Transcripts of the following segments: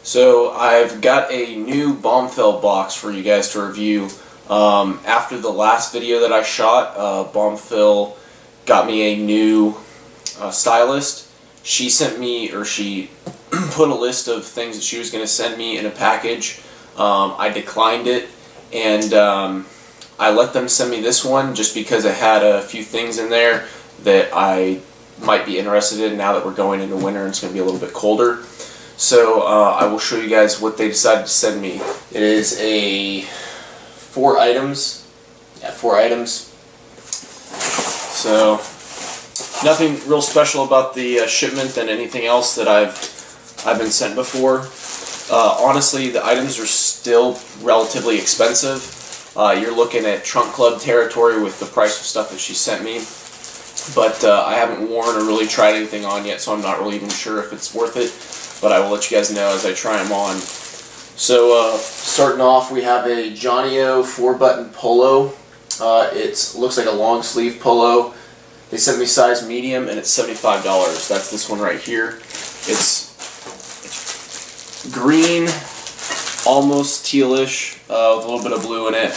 So I've got a new Bombfell box for you guys to review. After the last video that I shot, Bombfell got me a new stylist. She sent me, or she put a list of things that she was going to send me in a package. I declined it, and I let them send me this one just because it had a few things in there that I might be interested in now that we're going into winter and it's going to be a little bit colder. So I will show you guys what they decided to send me. It is a 4 items. Yeah, 4 items. So nothing real special about the shipment than anything else that I've been sent before. Honestly, the items are still relatively expensive. You're looking at trunk club territory with the price of stuff that she sent me. But I haven't worn or really tried anything on yet, so I'm not really even sure if it's worth it. But I will let you guys know as I try them on. So starting off, we have a Johnny-O 4-button polo. It looks like a long sleeve polo. They sent me size medium, and it's $75. That's this one right here. It's green, almost tealish, with a little bit of blue in it.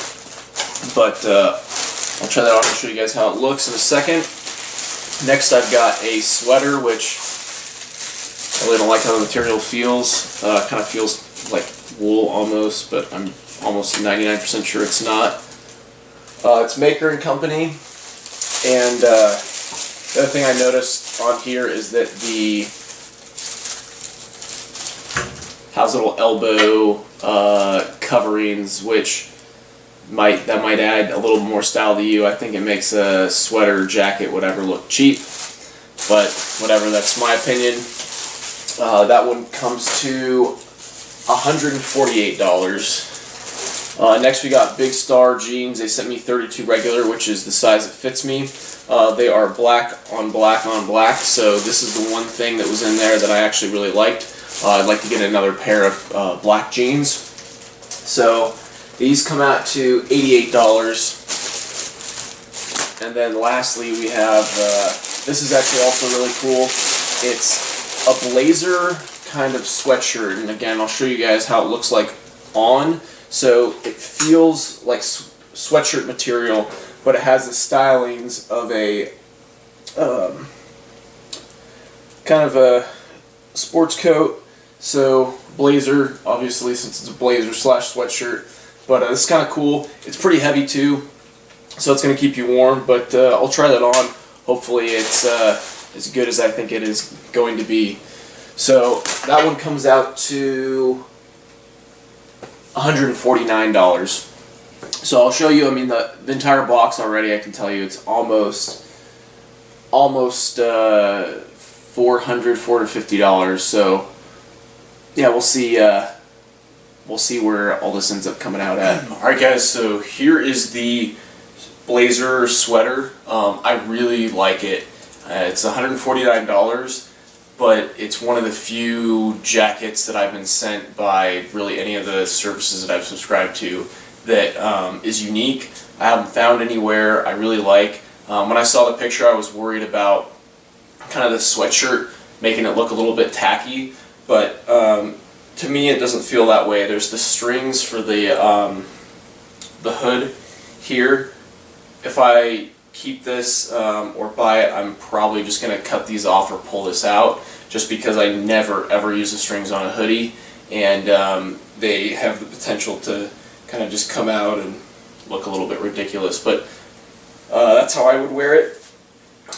But I'll try that on and show you guys how it looks in a second. Next, I've got a sweater, which I really don't like how the material feels. Kind of feels like wool almost, but I'm almost 99% sure it's not. It's Maker and Company, and the other thing I noticed on here is that the has little elbow coverings, which might add a little more style to you. I think it makes a sweater, jacket, whatever look cheap, but whatever, that's my opinion. That one comes to $148. Next we got Big Star jeans. They sent me 32 regular, which is the size that fits me. They are black on black on black, so this is the one thing that was in there that I actually really liked. I'd like to get another pair of black jeans. So these come out to $88. And then lastly we have, this is actually also really cool. It's a blazer kind of sweatshirt, and again I'll show you guys how it looks like on. So it feels like sweatshirt material, but it has the stylings of a kind of a sports coat. So blazer, obviously, since it's a blazer slash sweatshirt, but it's kind of cool. It's pretty heavy too, so it's going to keep you warm, but I'll try that on. Hopefully it's as good as I think it is going to be. So that one comes out to $149. So I'll show you, I mean, the entire box already, I can tell you it's almost $450. So yeah, we'll see where all this ends up coming out at. Alright guys, so here is the blazer sweater. I really like it. It's $149, but it's one of the few jackets that I've been sent by really any of the services that I've subscribed to that is unique. I haven't found anywhere I really like. When I saw the picture, I was worried about kind of the sweatshirt making it look a little bit tacky, but to me it doesn't feel that way. There's the strings for the hood here. If I keep this or buy it, I'm probably just going to cut these off or pull this out, just because I never ever use the strings on a hoodie, and they have the potential to kind of just come out and look a little bit ridiculous. But that's how I would wear it,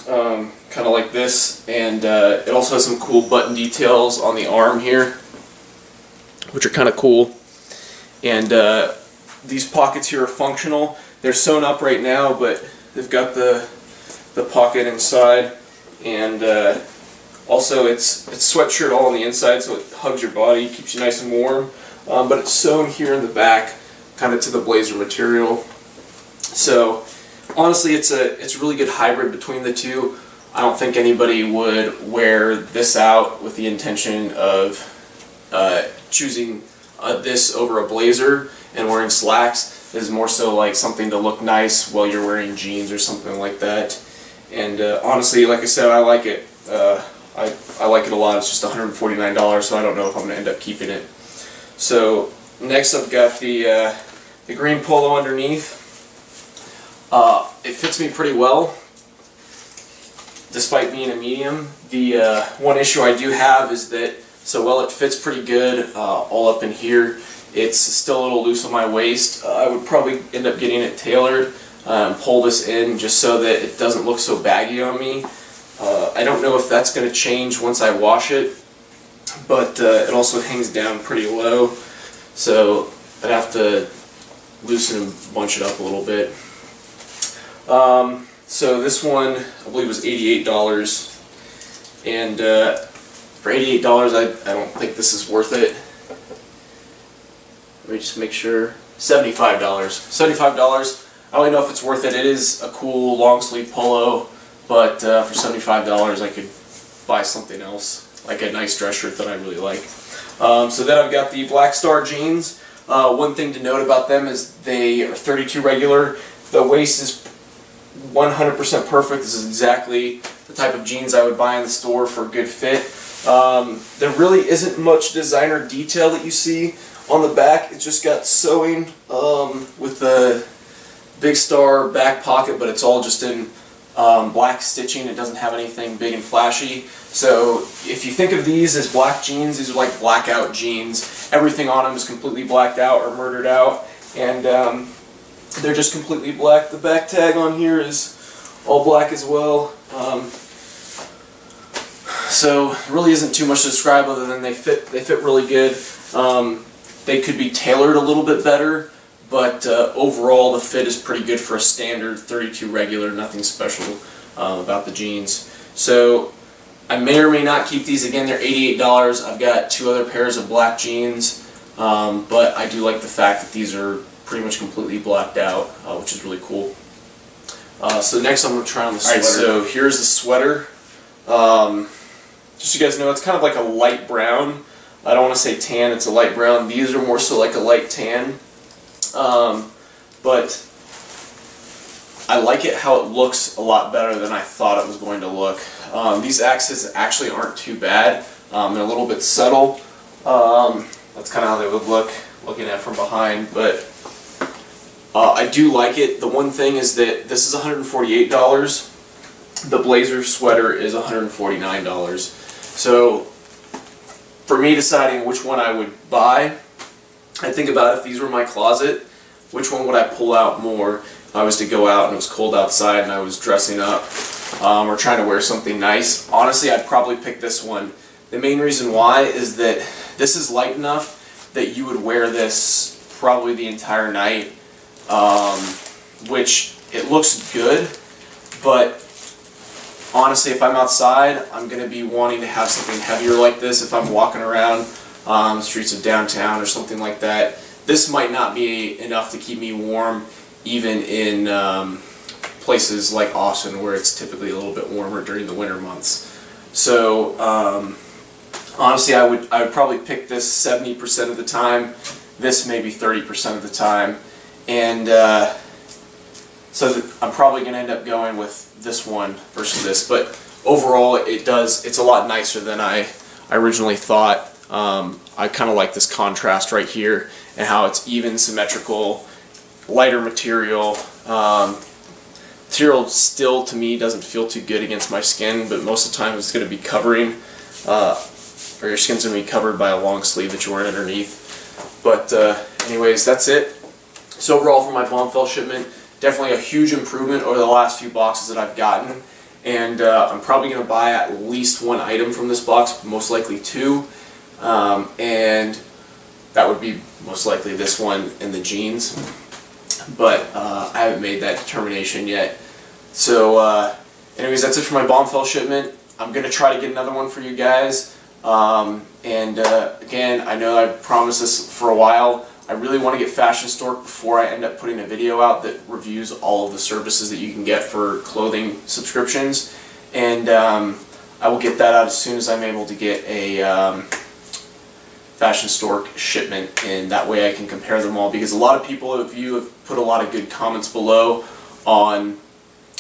kind of like this. And it also has some cool button details on the arm here, which are kind of cool. And these pockets here are functional. They're sewn up right now, but they've got the pocket inside, and also it's sweatshirt all on the inside, so it hugs your body, keeps you nice and warm. But it's sewn here in the back, kind of to the blazer material. So honestly, it's a really good hybrid between the two. I don't think anybody would wear this out with the intention of choosing this over a blazer and wearing slacks. Is more so like something to look nice while you're wearing jeans or something like that. And honestly, like I said, I like it. I like it a lot. It's just $149, so I don't know if I'm going to end up keeping it. So next I've got the green polo underneath. It fits me pretty well, despite being a medium. The one issue I do have is that, so while it fits pretty good all up in here, it's still a little loose on my waist. I would probably end up getting it tailored and pull this in just so that it doesn't look so baggy on me. I don't know if that's going to change once I wash it, but it also hangs down pretty low, so I'd have to loosen and bunch it up a little bit. So this one I believe was $88, and for $88 I don't think this is worth it. Let me just make sure. $75. $75. I don't know if it's worth it. It is a cool long sleeve polo, but for $75 I could buy something else, like a nice dress shirt that I really like. So then I've got the Black Star jeans. One thing to note about them is they are 32 regular. The waist is 100% perfect. This is exactly the type of jeans I would buy in the store for a good fit. There really isn't much designer detail that you see on the back. It's just got sewing with the Big Star back pocket, but it's all just in black stitching. It doesn't have anything big and flashy. So if you think of these as black jeans, these are like blackout jeans. Everything on them is completely blacked out or murdered out, and they're just completely black. The back tag on here is all black as well. So really isn't too much to describe other than they fit really good. They could be tailored a little bit better, but overall the fit is pretty good for a standard 32 regular. Nothing special about the jeans. So I may or may not keep these. Again, they're $88. I've got two other pairs of black jeans, but I do like the fact that these are pretty much completely blacked out, which is really cool. So next I'm going to try on the sweater. Alright, so here's the sweater. Just so you guys know, it's kind of like a light brown. I don't want to say tan, it's a light brown. These are more so like a light tan. But I like it how it looks a lot better than I thought it was going to look. These axes actually aren't too bad. They're a little bit subtle. That's kind of how they would look looking at from behind, but I do like it. The one thing is that this is $148. The blazer sweater is $149. So for me deciding which one I would buy, I think about if these were my closet, which one would I pull out more if I was to go out and it was cold outside and I was dressing up or trying to wear something nice. Honestly, I'd probably pick this one. The main reason why is that this is light enough that you would wear this probably the entire night, which it looks good, but honestly, if I'm outside, I'm going to be wanting to have something heavier like this if I'm walking around the streets of downtown or something like that. This might not be enough to keep me warm even in places like Austin where it's typically a little bit warmer during the winter months. So honestly, I would probably pick this 70% of the time, this maybe 30% of the time, and so I'm probably going to end up going with this one versus this. But overall, it's a lot nicer than I originally thought. I kind of like this contrast right here and how it's even, symmetrical, lighter material. Material still, to me, doesn't feel too good against my skin, but most of the time it's going to be covering, or your skin's going to be covered by a long sleeve that you're wearing underneath. But anyways, that's it. So overall for my Bombfell shipment, definitely a huge improvement over the last few boxes that I've gotten. And I'm probably going to buy at least one item from this box, most likely two. And that would be most likely this one and the jeans. But I haven't made that determination yet. So anyways, that's it for my Bombfell shipment. I'm going to try to get another one for you guys. Again, I know I've promised this for a while. I really want to get Fashion Stork before I end up putting a video out that reviews all of the services that you can get for clothing subscriptions. And I will get that out as soon as I'm able to get a Fashion Stork shipment, and that way I can compare them all, because a lot of people of you have put a lot of good comments below on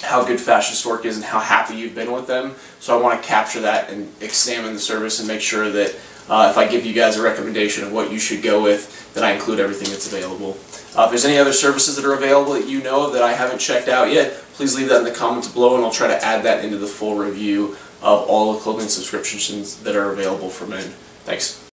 how good Fashion Stork is and how happy you've been with them. So I want to capture that and examine the service and make sure that If I give you guys a recommendation of what you should go with, then I include everything that's available. If there's any other services that are available that you know of that I haven't checked out yet, please leave that in the comments below, and I'll try to add that into the full review of all the clothing subscriptions that are available for men. Thanks.